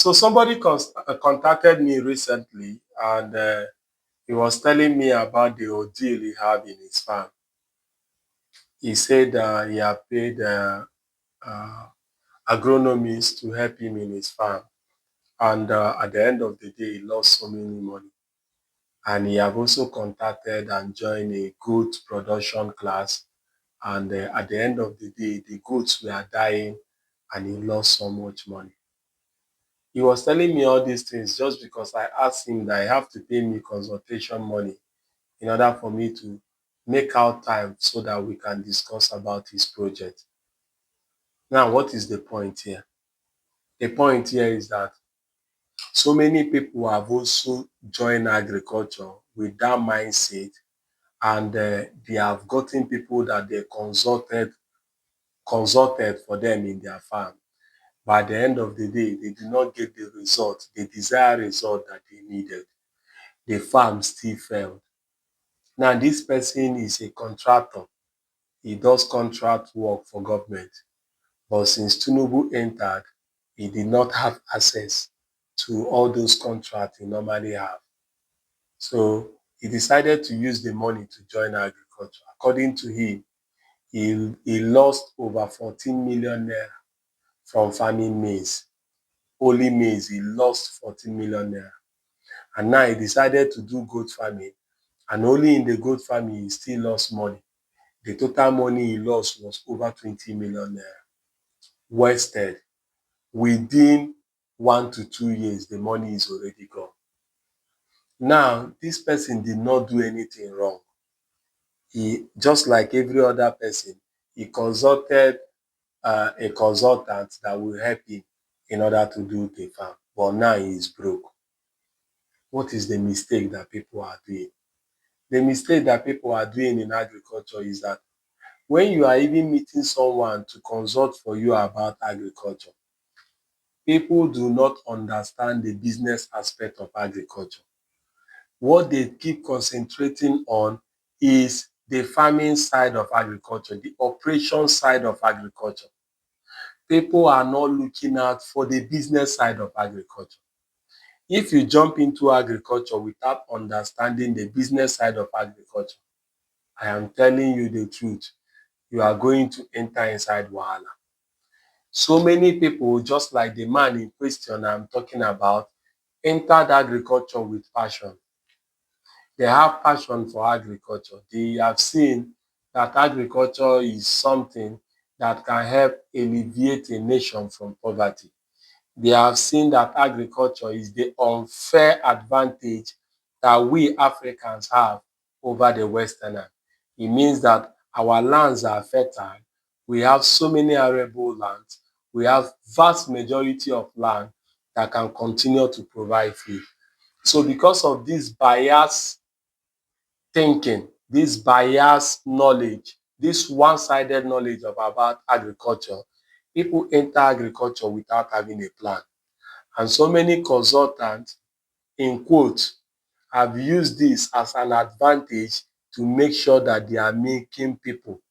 So somebody contacted me recently, and he was telling me about the ordeal he have in his farm. He said he had paid uh, agronomists to help him in his farm, and at the end of the day, he lost so many money. And he have also contacted and joined a goat production class, and at the end of the day, the goats were dying, and he lost so much money. He was telling me all these things just because I asked him that I have to pay me consultation money in order for me to make out time so that we can discuss about his project. Now, what is the point here? The point here is that so many people have also joined agriculture with that mindset, and they have gotten people that they consulted for them in their farm. By the end of the day, they did not get the result, the desired result that they needed. The farm still failed. Now, this person is a contractor. He does contract work for government. But since Tinubu entered, he did not have access to all those contracts he normally have. So he decided to use the money to join agriculture. According to him, he lost over 14 million naira from farming maize. Only maize, he lost 14 million naira. And now he decided to do goat farming. And only in the goat farming, he still lost money. The total money he lost was over 20 million naira. Wasted. Within 1 to 2 years, the money is already gone. Now, this person did not do anything wrong. He, just like every other person, he consulted a consultant that will help him in order to do the farm. But now he is broke. What is the mistake that people are doing? The mistake that people are doing in agriculture is that when you are even meeting someone to consult for you about agriculture, people do not understand the business aspect of agriculture. What they keep concentrating on is the farming side of agriculture, the operation side of agriculture. People are not looking out for the business side of agriculture. If you jump into agriculture without understanding the business side of agriculture, I am telling you the truth, you are going to enter inside wahala. So many people, just like the man in question I'm talking about, entered agriculture with passion. They have passion for agriculture. They have seen that agriculture is something that can help alleviate a nation from poverty. They have seen that agriculture is the unfair advantage that we Africans have over the Westerners. It means that our lands are fertile. We have so many arable lands. We have vast majority of land that can continue to provide food. So because of this bias thinking, this biased knowledge, this one-sided knowledge about agriculture, people enter agriculture without having a plan. And so many consultants, in quotes, have used this as an advantage to make sure that they are making people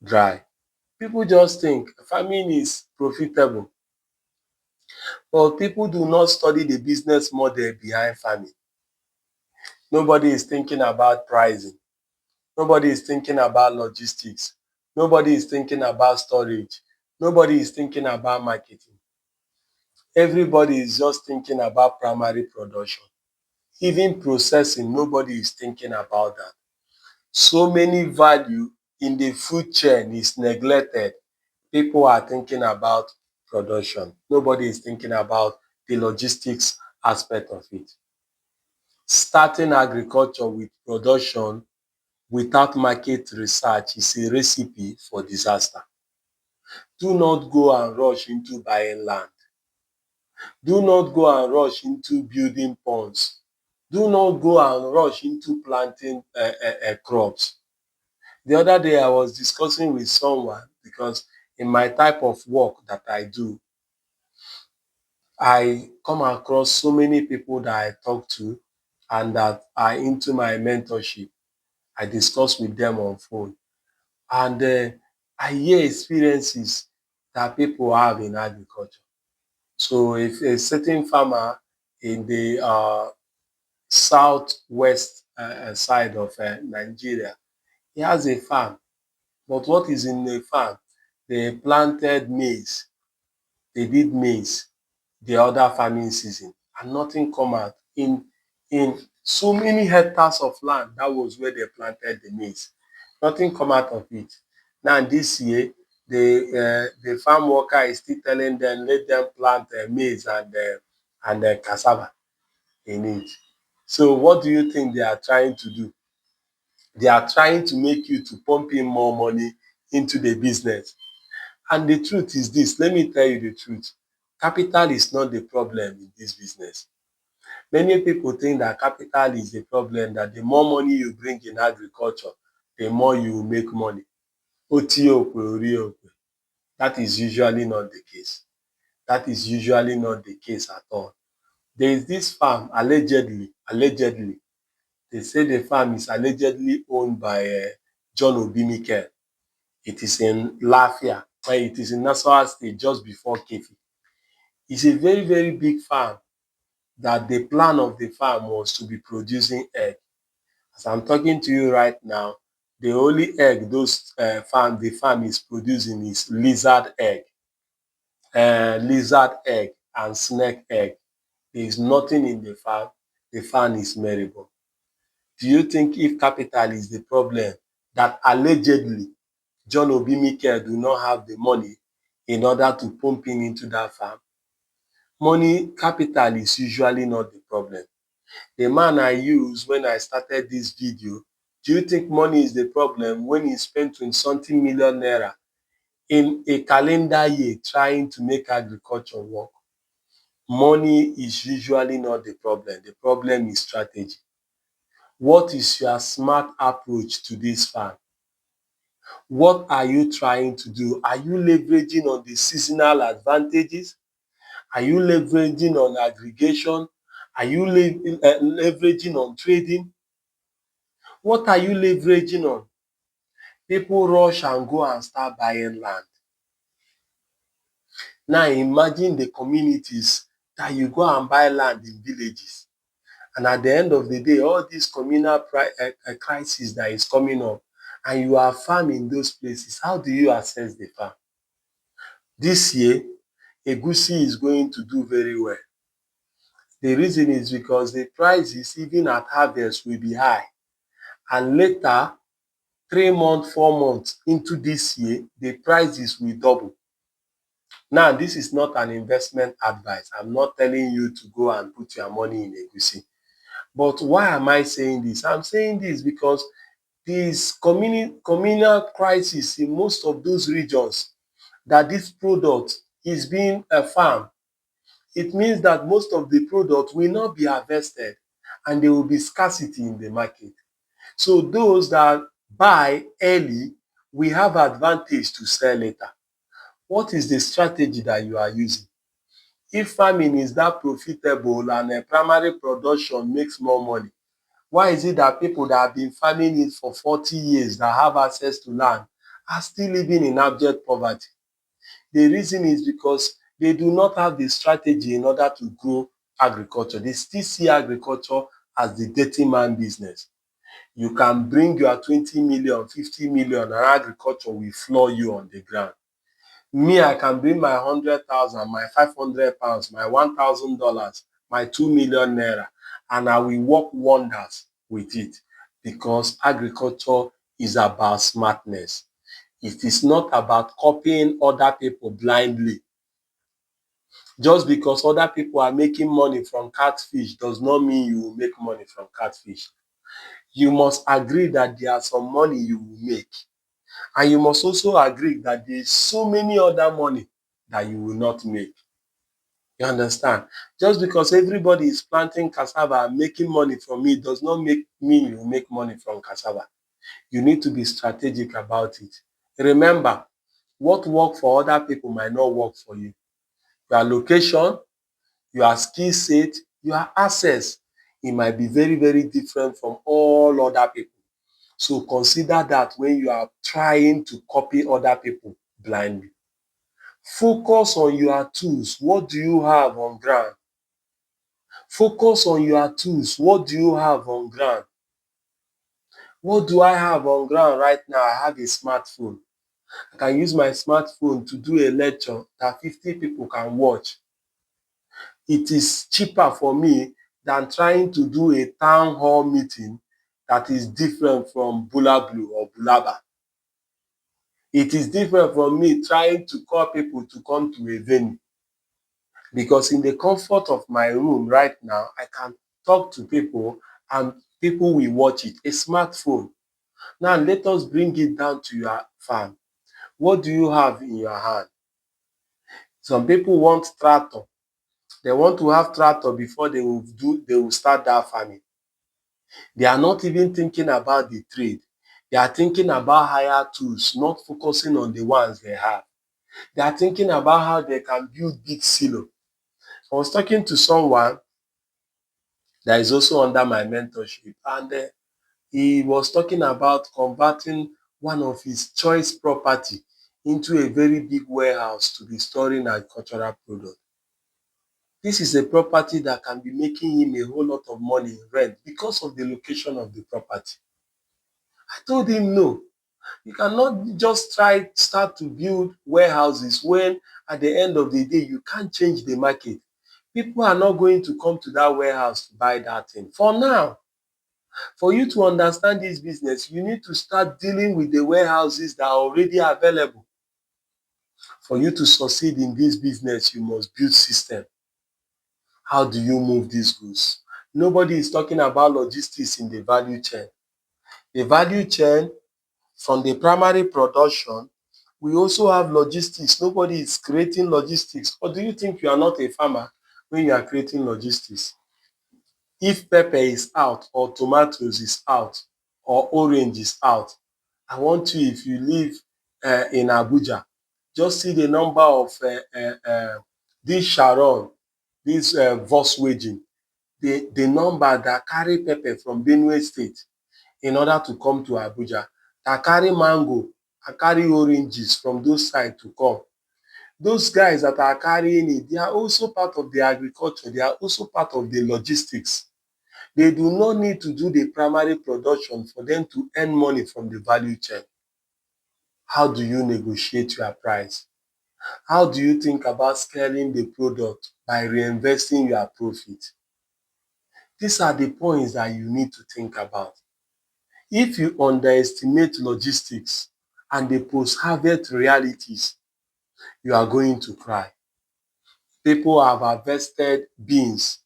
dry. People just think farming is profitable, but people do not study the business model behind farming. Nobody is thinking about pricing. Nobody is thinking about logistics. Nobody is thinking about storage. Nobody is thinking about marketing. Everybody is just thinking about primary production. Even processing, nobody is thinking about that. So many value in the food chain is neglected. People are thinking about production. Nobody is thinking about the logistics aspect of it. Starting agriculture with production without market research is a recipe for disaster. Do not go and rush into buying land. Do not go and rush into building ponds. Do not go and rush into planting crops. The other day I was discussing with someone because in my type of work that I do, I come across so many people that I talk to and that are into my mentorship. I discuss with them on phone. And I hear experiences that people have in agriculture. So if a certain farmer in the southwest side of Nigeria, he has a farm. But what is in the farm? They planted maize. They did maize the other farming season and nothing come out. In so many hectares of land, that was where they planted the maize. Nothing come out of it. Now this year, the farm worker is still telling them let them plant maize and cassava in it. So what do you think they are trying to do? They are trying to make you to pump in more money into the business. And the truth is this, let me tell you the truth. Capital is not the problem in this business. Many people think that capital is the problem, that the more money you bring in agriculture, the more you will make money. Oti okwe, ori okwe. That is usually not the case. That is usually not the case at all. There is this farm, allegedly, they say the farm is allegedly owned by John Obi Mikel. It is in Lafia, it is in Nasarawa State just before Kefi. It's a very, very big farm that the plan of the farm was to be producing egg. As I'm talking to you right now, the only egg the farm is producing is lizard egg and snake egg. There is nothing in the farm. The farm is merry-go. Do you think if capital is the problem, that allegedly John Obi Mikel do not have the money in order to pump in into that farm? Capital is usually not the problem. The man I used when I started this video, do you think money is the problem when he spent 20 something million naira in a calendar year trying to make agriculture work? Money is usually not the problem. The problem is strategy. What is your smart approach to this farm? What are you trying to do? Are you leveraging on the seasonal advantages? Are you leveraging on aggregation? Are you leveraging on trading? What are you leveraging on? People rush and go and start buying land. Now imagine the communities that you go and buy land in villages. And at the end of the day, all this communal crisis that is coming up, and you are farming those places, how do you assess the farm? This year, egusi is going to do very well. The reason is because the prices, even at harvest, will be high. And later, 3 months, 4 months into this year, the prices will double. Now, this is not an investment advice. I'm not telling you to go and put your money in egusi. But why am I saying this? I'm saying this because this communal crisis in most of those regions that this product is being farmed, it means that most of the product will not be harvested and there will be scarcity in the market. So those that buy early will have advantage to sell later. What is the strategy that you are using? If farming is that profitable and primary production makes more money, why is it that people that have been farming it for 40 years that have access to land are still living in abject poverty? The reason is because they do not have the strategy in order to grow agriculture. They still see agriculture as the dirty man business. You can bring your 20 million, 50 million, and agriculture will floor you on the ground. Me, I can bring my 100,000, my 500 pounds, my $1,000, my 2 million naira, and I will work wonders with it because agriculture is about smartness. It is not about copying other people blindly. Just because other people are making money from catfish does not mean you will make money from catfish. You must agree that there is some money you will make. And you must also agree that there is so many other money that you will not make. You understand? Just because everybody is planting cassava and making money from it does not mean you will make money from cassava. You need to be strategic about it. Remember, what works for other people might not work for you. Your location, your skill set, your access, it might be very, very different from all other people. So consider that when you are trying to copy other people blindly. Focus on your tools. What do you have on ground? Focus on your tools. What do you have on ground? What do I have on ground right now? I have a smartphone. I can use my smartphone to do a lecture that 50 people can watch. It is cheaper for me than trying to do a town hall meeting that is different from Bula Blue or Bulaba. It is different from me trying to call people to come to a venue, because in the comfort of my room right now, I can talk to people and people will watch it. A smartphone. Now let us bring it down to your farm. What do you have in your hand? Some people want tractor. They want to have tractor before they will start that farming. They are not even thinking about the trade. They are thinking about higher tools, not focusing on the ones they have. They are thinking about how they can build big silo. I was talking to someone that is also under my mentorship, and he was talking about converting one of his choice property into a very big warehouse to be storing agricultural product. This is a property that can be making him a whole lot of money in rent because of the location of the property. I told him no. You cannot just start to build warehouses when at the end of the day you can't change the market. People are not going to come to that warehouse to buy that thing. For now, for you to understand this business, you need to start dealing with the warehouses that are already available. For you to succeed in this business, you must build system. How do you move these goods? Nobody is talking about logistics in the value chain. The value chain, from the primary production, we also have logistics. Nobody is creating logistics. Or do you think you are not a farmer when you are creating logistics? If pepper is out, or tomatoes is out, or orange is out, I want you, if you live in Abuja, just see the number of this Sharon, this Volkswagen, the number that carry pepper from Benue State in order to come to Abuja, that carry mango and carry oranges from those sides to come. Those guys that are carrying it, they are also part of the agriculture. They are also part of the logistics. They do not need to do the primary production for them to earn money from the value chain. How do you negotiate your price? How do you think about scaling the product by reinvesting your profit? These are the points that you need to think about. If you underestimate logistics and the post-harvest realities, you are going to cry. People have harvested beans.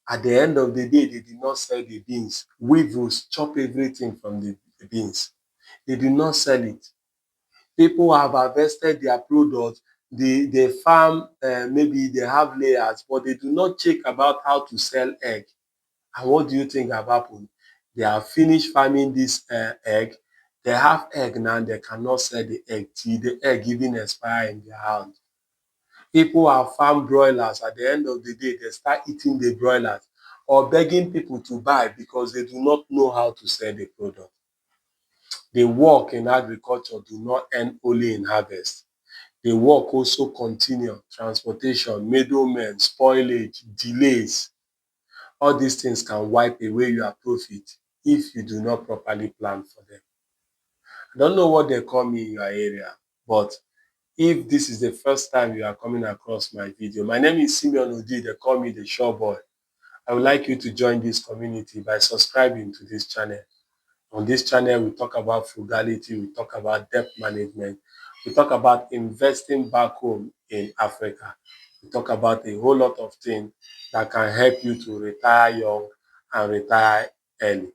At the end of the day, they did not sell the beans. Weevils chop everything from the beans. They did not sell it. People have harvested their product. They farm, maybe they have layers, but they do not check about how to sell egg. And what do you think have happened? They have finished farming this egg. They have egg now, they cannot sell the egg till the egg even expire in their hand. People have farmed broilers. At the end of the day, they start eating the broilers or begging people to buy because they do not know how to sell the product. The work in agriculture do not end only in harvest. The work also continue. Transportation, middlemen, spoilage, delays. All these things can wipe away your profit if you do not properly plan for them. I don't know what they call me in your area, but if this is the first time you are coming across my video, my name is Simeon Odi. They call me the Shore Boy. I would like you to join this community by subscribing to this channel. On this channel, we talk about frugality, we talk about debt management, we talk about investing back home in Africa. We talk about a whole lot of things that can help you to retire young and retire early.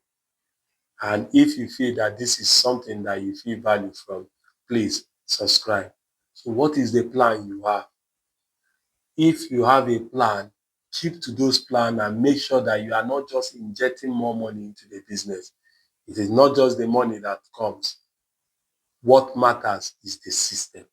And if you feel that this is something that you feel value from, please subscribe. So what is the plan you have? If you have a plan, keep to those plans and make sure that you are not just injecting more money into the business. It is not just the money that comes. What matters is the system.